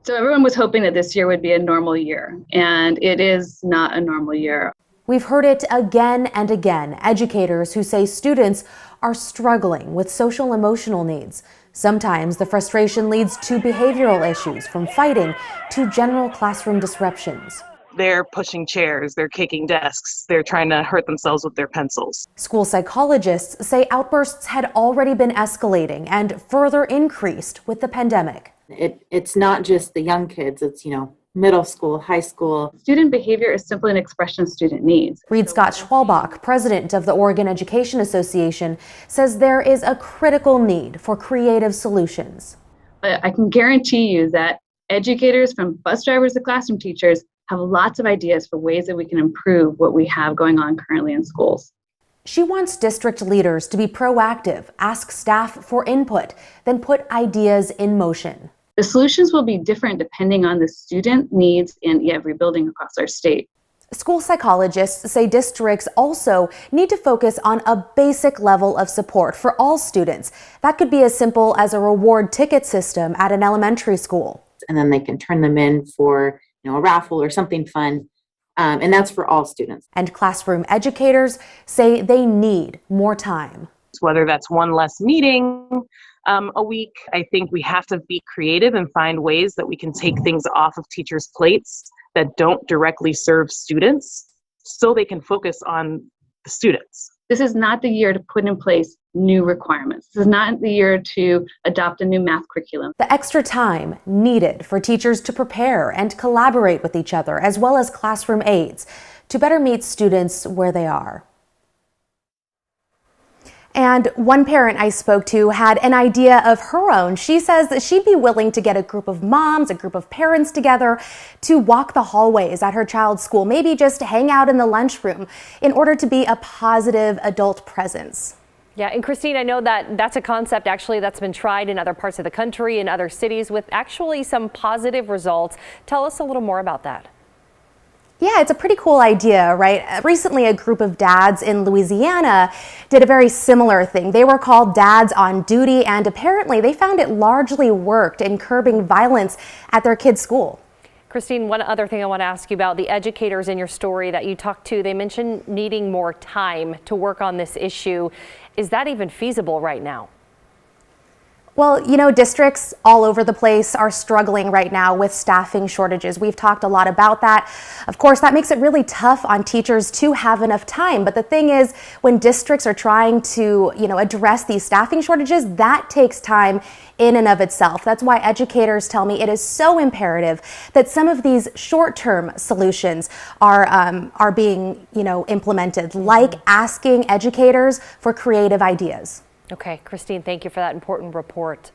So everyone was hoping that this year would be a normal year, and it is not a normal year. We've heard it again and again, educators who say students are struggling with social emotional needs. Sometimes the frustration leads to behavioral issues, from fighting to general classroom disruptions. They're pushing chairs, they're kicking desks, they're trying to hurt themselves with their pencils. School psychologists say outbursts had already been escalating and further increased with the pandemic. It's not just the young kids, it's, middle school, high school. Student behavior is simply an expression of student needs. Reed Scott Schwalbach, president of the Oregon Education Association, says there is a critical need for creative solutions. But I can guarantee you that educators, from bus drivers to classroom teachers, have lots of ideas for ways that we can improve what we have going on currently in schools. She wants district leaders to be proactive, ask staff for input, then put ideas in motion. The solutions will be different depending on the student needs in every building across our state. School psychologists say districts also need to focus on a basic level of support for all students. That could be as simple as a reward ticket system at an elementary school. And then they can turn them in for a raffle or something fun. And that's for all students. And classroom educators say they need more time. Whether that's one less meeting a week, I think we have to be creative and find ways that we can take things off of teachers' plates that don't directly serve students so they can focus on the students. This is not the year to put in place new requirements. This is not the year to adopt a new math curriculum. The extra time needed for teachers to prepare and collaborate with each other, as well as classroom aides, to better meet students where they are. And one parent I spoke to had an idea of her own. She says that she'd be willing to get a group of moms, a group of parents together to walk the hallways at her child's school, maybe just hang out in the lunchroom in order to be a positive adult presence. Yeah, and Christine, I know that that's a concept actually that's been tried in other parts of the country, in other cities, with actually some positive results. Tell us a little more about that. Yeah, it's a pretty cool idea, right? Recently, a group of dads in Louisiana did a very similar thing. They were called Dads on Duty, and apparently they found it largely worked in curbing violence at their kids' school. Christine, one other thing I want to ask you about, the educators in your story that you talked to, they mentioned needing more time to work on this issue. Is that even feasible right now? Well, districts all over the place are struggling right now with staffing shortages. We've talked a lot about that. Of course, that makes it really tough on teachers to have enough time. But the thing is, when districts are trying to, address these staffing shortages, that takes time in and of itself. That's why educators tell me it is so imperative that some of these short-term solutions are being, implemented, like asking educators for creative ideas. Okay, Christine, thank you for that important report.